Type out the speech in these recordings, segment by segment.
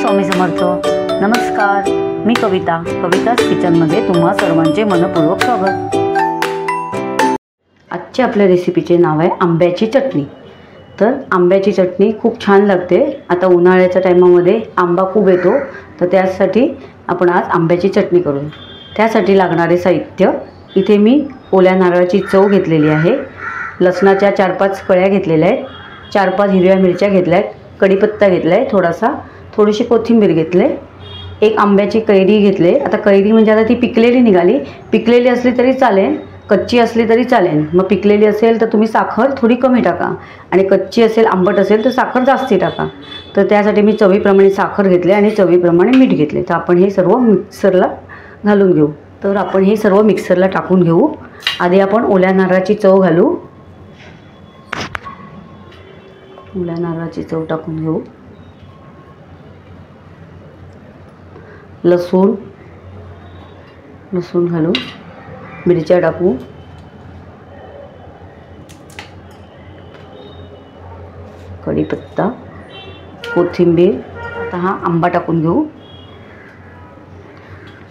स्वामी समर्थ. नमस्कार, मी कविताच किचनमध्ये तुम्हा सर्वांचे मनपूर्वक स्वागत. आजच्या आपल्या रेसिपीचे नाव आहे आंब्याची चटणी. तर आंब्याची चटणी खूप छान लागते. आता उन्हाळ्याच्या टायमामध्ये आंबा खूप येतो, तर त्यासाठी आपण आज आंब्याची चटणी करू. त्यासाठी लागणारे साहित्य इथे मी ओल्या नारळाची चव घेतलेली आहे, लसणाच्या 4-5 कळ्या घेतलेल्या आहेत, 4-5 हिरव्या मिरच्या घेतल्या आहेत, कढीपत्ता घेतला आहे, थोडीशी कोथिंबीर घेतले, एक आंब्याची कैरी घेतले. आता कैरी म्हणजे आता ती पिकलेली निघाली, पिकलेली असली तरी चालेल, कच्ची असली तरी चालेल. मग पिकलेली असेल तर तुम्ही साखर थोडी कमी टाका आणि कच्ची असेल, आंबट असेल तर साखर जास्ती टाका. तर त्यासाठी मी चवीप्रमाणे साखर घेतले आणि चवीप्रमाणे मीठ घेतले. तर आपण हे सर्व मिक्सरला घालून घेऊ. तर आपण हे सर्व मिक्सरला टाकून घेऊ. आधी आपण ओल्या नारळाची चव घालू. ओल्या नारळाची चव टाकून घेऊ. लसूण घालू, मिरच्या टाकू, कढीपत्ता, कोथिंबीर. आता हा आंबा टाकून घेऊ.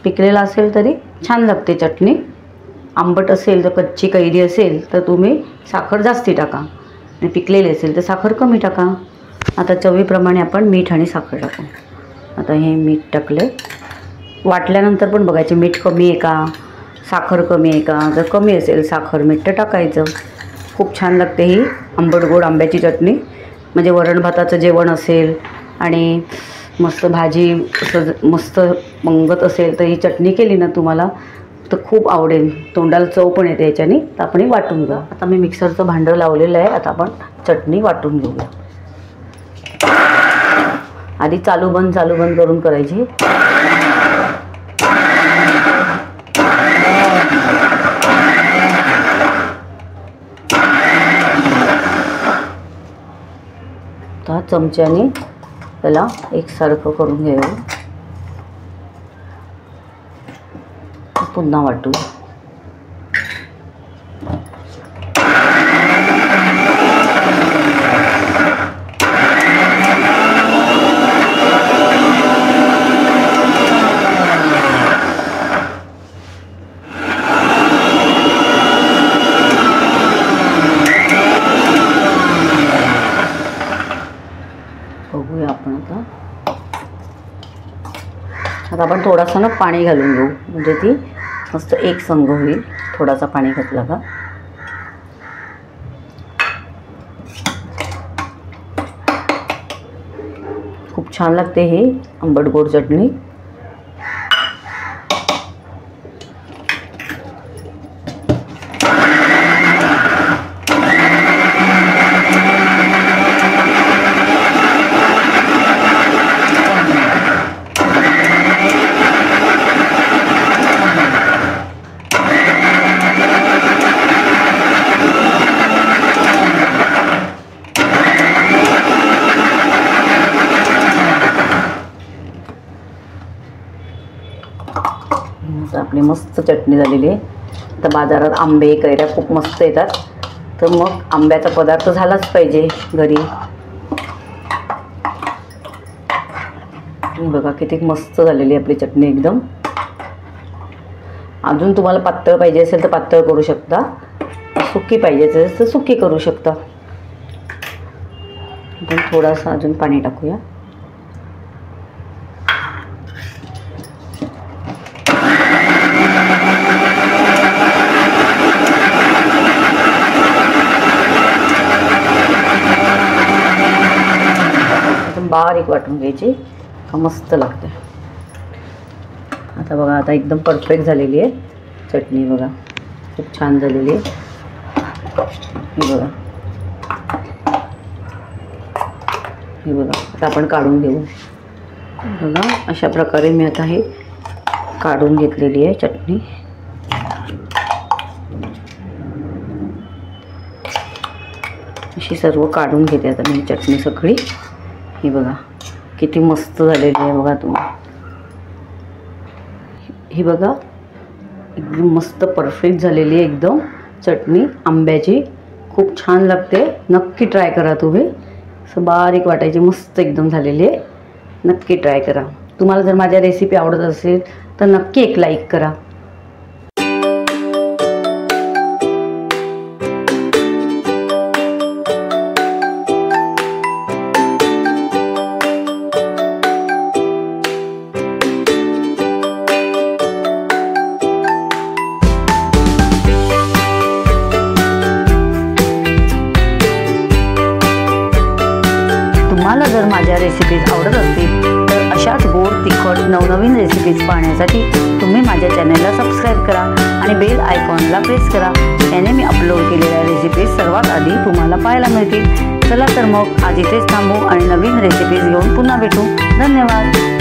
पिकलेला असेल तरी छान लागते चटणी. आंबट असेल तर कच्ची कैरी असेल तर तुम्ही साखर जास्ती टाका आणि पिकलेली असेल तर साखर कमी टाका. आता चवीप्रमाणे आपण मीठ आणि साखर टाकू. आता हे मीठ टाकले. वाटल्यानंतर पण बघायचे मीठ कमी आहे का, साखर कमी आहे का. जर कमी असेल साखर मीठ तर टाकायचं. खूप छान लागते ही आंबट गोड आंब्याची चटणी. म्हणजे वरण भाताचं जेवण असेल आणि मस्त भाजी मस्त मंगत असेल तर ही चटणी केली ना तुम्हाला तर खूप आवडेल. तोंडाला चव पण येते याच्याने. तर आपण वाटून घेऊ. आता मी मिक्सरचं भांडं लावलेलं आहे. आता आपण चटणी वाटून घेऊया. आधी चालू बंद करून करायची. आता चमच्याने त्याला एकसारखं करून घ्यावं. पुन्हा वाटू. बघूया आपण आता आपण थोडासा ना पाणी घालून घेऊ, म्हणजे ती मस्त एक संघ होईल. थोडासा पाणी घातला का खूप छान लागते ही आंबट गोड चटणी. आपली मस्त चटणी झालेली आहे. तर बाजारात आंबे कैऱ्या खूप मस्त येतात, तर मग आंब्याचा पदार्थ झालाच पाहिजे घरी. बघा किती मस्त झालेली आपली चटणी एकदम. अजून तुम्हाला पातळ पाहिजे असेल तर पातळ करू शकता, सुकी पाहिजे असेल तर सुकी करू शकता. आपण थोडासा अजून पाणी टाकूया. बारीक वाटून घ्यायची का मस्त लागते. आता बघा, आता एकदम परफेक्ट झालेली आहे चटणी. बघा खूप छान झालेली आहे. हे बघा आता आपण काढून घेऊ. बघा अशा प्रकारे मी आता हे काढून घेतलेली आहे चटणी. अशी सर्व काढून घेते आता मी चटणी सगळी. ही बघा किती मस्त झालेली आहे. बघा तुम्ही ही बघा एकदम मस्त परफेक्ट झालेली आहे एकदम चटणी आंब्याची. खूप छान लागते. नक्की ट्राय करा तुम्ही. असं बारीक वाटायची, मस्त एकदम झालेली आहे. नक्की ट्राय करा। तुम्हाला जर माझ्या रेसिपी आवडत असेल तर नक्की एक लाईक करा। तुम्हाला जर माझ्या रेसिपीज आवडत असतील तर अशाच गोड तिखट नवनवीन रेसिपीज पाहण्यासाठी तुम्ही माझ्या चॅनलला सबस्क्राईब करा आणि बेल आयकॉनला प्रेस करा। याने मी अपलोड केलेल्या रेसिपीज सर्वात आधी तुम्हाला पाहायला मिळतील। चला तर मग आज इथेच थांबू आणि नवीन रेसिपीज घेऊन पुन्हा भेटू। धन्यवाद।